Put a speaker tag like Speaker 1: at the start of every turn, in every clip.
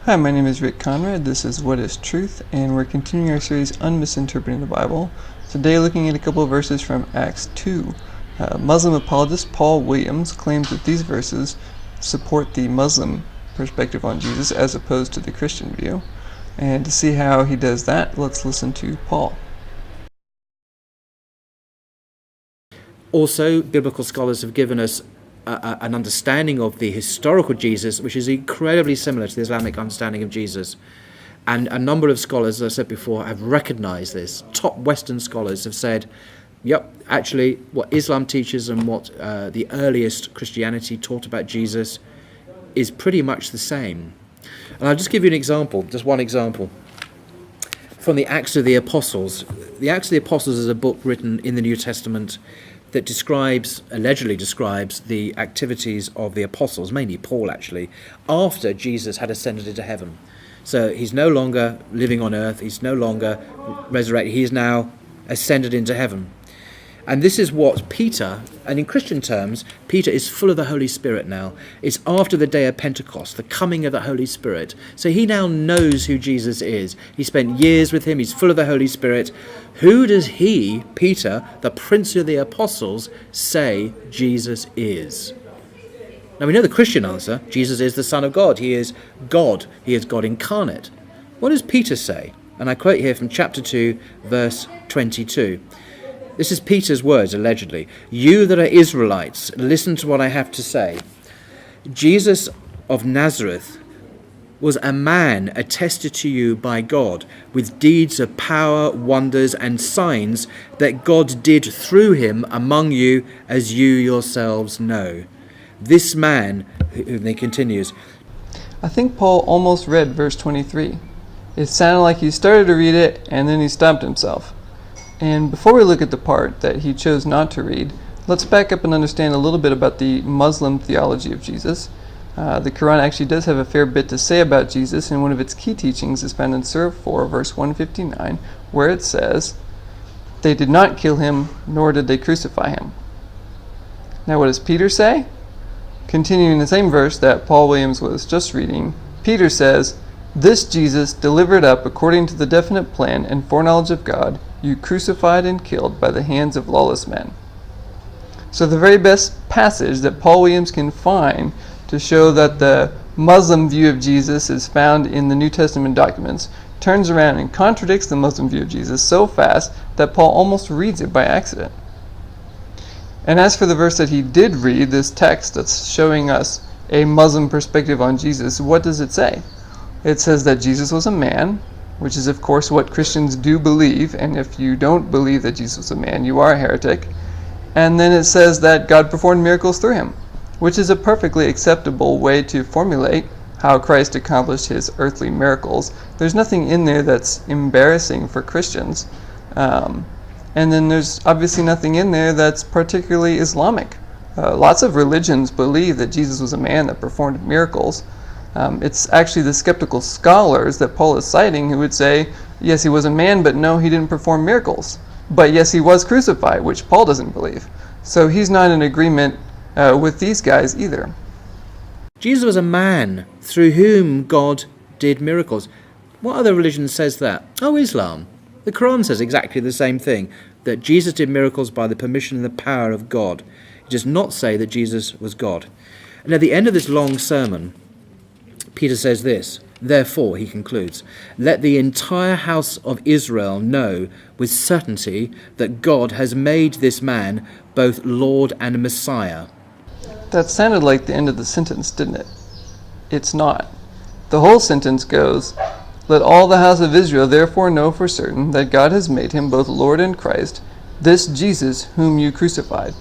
Speaker 1: Hi, my name is Rick Conrad. This is What is Truth, and we're continuing our series Unmisinterpreting the Bible. Today looking at a couple of verses from Acts 2. Muslim apologist Paul Williams claims that these verses support the Muslim perspective on Jesus as opposed to the Christian view. And to see how he does that, let's listen to Paul.
Speaker 2: Also, biblical scholars have given us an understanding of the historical Jesus, which is incredibly similar to the Islamic understanding of Jesus. And a number of scholars, as I said before, have recognized this. Top Western scholars have said, yep, actually, what Islam teaches and what the earliest Christianity taught about Jesus is pretty much the same. And I'll just give you an example, just one example, from the Acts of the Apostles. The Acts of the Apostles is a book written in the New Testament that allegedly describes the activities of the apostles, mainly Paul actually, after Jesus had ascended into heaven. So he's no longer living on earth, he's no longer resurrected, he is now ascended into heaven. And this is what Peter, and in Christian terms, Peter is full of the Holy Spirit now. It's after the day of Pentecost, the coming of the Holy Spirit. So he now knows who Jesus is. He spent years with him, he's full of the Holy Spirit. Who does he, Peter, the prince of the apostles, say Jesus is? Now we know the Christian answer. Jesus is the Son of God. He is God. He is God incarnate. What does Peter say? And I quote here from chapter 2, verse 22. This is Peter's words, allegedly. You that are Israelites, listen to what I have to say. Jesus of Nazareth was a man attested to you by God with deeds of power, wonders, and signs that God did through him among you, as you yourselves know. This man, and he continues.
Speaker 1: I think Paul almost read verse 23. It sounded like he started to read it and then he stopped himself. And before we look at the part that he chose not to read, let's back up and understand a little bit about the Muslim theology of Jesus. The Qu'ran actually does have a fair bit to say about Jesus, and one of its key teachings is found in Surah 4, verse 159, where it says, "They did not kill him, nor did they crucify him." Now what does Peter say? Continuing the same verse that Paul Williams was just reading, Peter says, "This Jesus delivered up according to the definite plan and foreknowledge of God, you crucified and killed by the hands of lawless men." So the very best passage that Paul Williams can find to show that the Muslim view of Jesus is found in the New Testament documents turns around and contradicts the Muslim view of Jesus so fast that Paul almost reads it by accident. And as for the verse that he did read, this text that's showing us a Muslim perspective on Jesus, what does it say? It says that Jesus was a man, which is of course what Christians do believe, and if you don't believe that Jesus was a man, you are a heretic. And then it says that God performed miracles through him, which is a perfectly acceptable way to formulate how Christ accomplished his earthly miracles. There's nothing in there that's embarrassing for Christians. And then there's obviously nothing in there that's particularly Islamic. Lots of religions believe that Jesus was a man that performed miracles. It's actually the skeptical scholars that Paul is citing who would say, yes, he was a man, but no, he didn't perform miracles. But yes, he was crucified, which Paul doesn't believe. So he's not in agreement with these guys either.
Speaker 2: Jesus was a man through whom God did miracles. What other religion says that? Oh, Islam. The Quran says exactly the same thing, that Jesus did miracles by the permission and the power of God. It does not say that Jesus was God. And at the end of this long sermon, Peter says this, therefore, he concludes, let the entire house of Israel know with certainty that God has made this man both Lord and Messiah.
Speaker 1: That sounded like the end of the sentence, didn't it? It's not. The whole sentence goes, let all the house of Israel therefore know for certain that God has made him both Lord and Christ, this Jesus whom you crucified.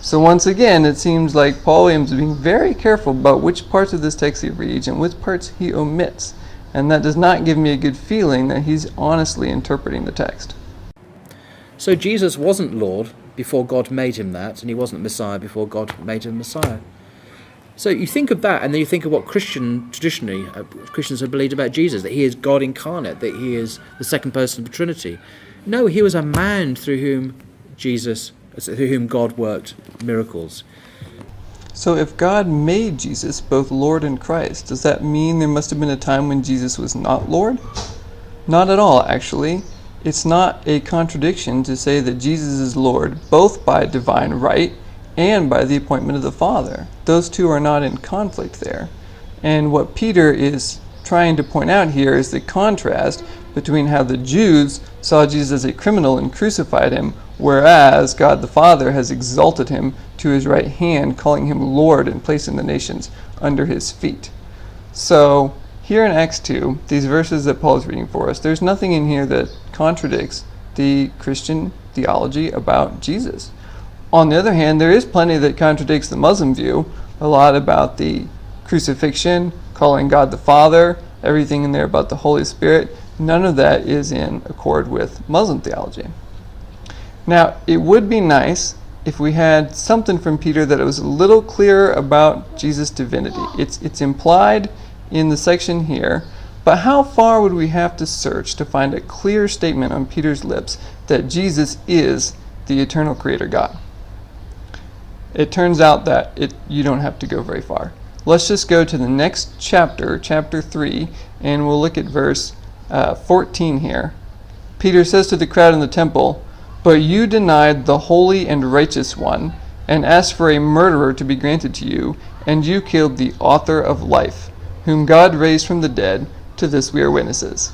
Speaker 1: So once again, it seems like Paul Williams is being very careful about which parts of this text he reads and which parts he omits. And that does not give me a good feeling that he's honestly interpreting the text.
Speaker 2: So Jesus wasn't Lord before God made him that, and he wasn't Messiah before God made him Messiah. So you think of that, and then you think of what traditionally Christians have believed about Jesus, that he is God incarnate, that he is the second person of the Trinity. No, he was a man through whom God worked miracles.
Speaker 1: So if God made Jesus both Lord and Christ, does that mean there must have been a time when Jesus was not Lord? Not at all, actually. It's not a contradiction to say that Jesus is Lord both by divine right and by the appointment of the Father. Those two are not in conflict there. And what Peter is trying to point out here is the contrast between how the Jews saw Jesus as a criminal and crucified him, whereas God the Father has exalted him to his right hand, calling him Lord and placing the nations under his feet. So here in Acts 2, these verses that Paul is reading for us, there's nothing in here that contradicts the Christian theology about Jesus. On the other hand, there is plenty that contradicts the Muslim view, a lot about the crucifixion, calling God the Father, everything in there about the Holy Spirit. None of that is in accord with Muslim theology. Now, it would be nice if we had something from Peter that was a little clearer about Jesus' divinity. It's implied in the section here, but how far would we have to search to find a clear statement on Peter's lips that Jesus is the eternal creator God? It turns out that you don't have to go very far. Let's just go to the next chapter, chapter 3, and we'll look at verse 14 here. Peter says to the crowd in the temple, "But you denied the holy and righteous one, and asked for a murderer to be granted to you, and you killed the author of life, whom God raised from the dead. To this we are witnesses."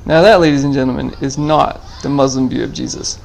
Speaker 1: Now that, ladies and gentlemen, is not the Muslim view of Jesus.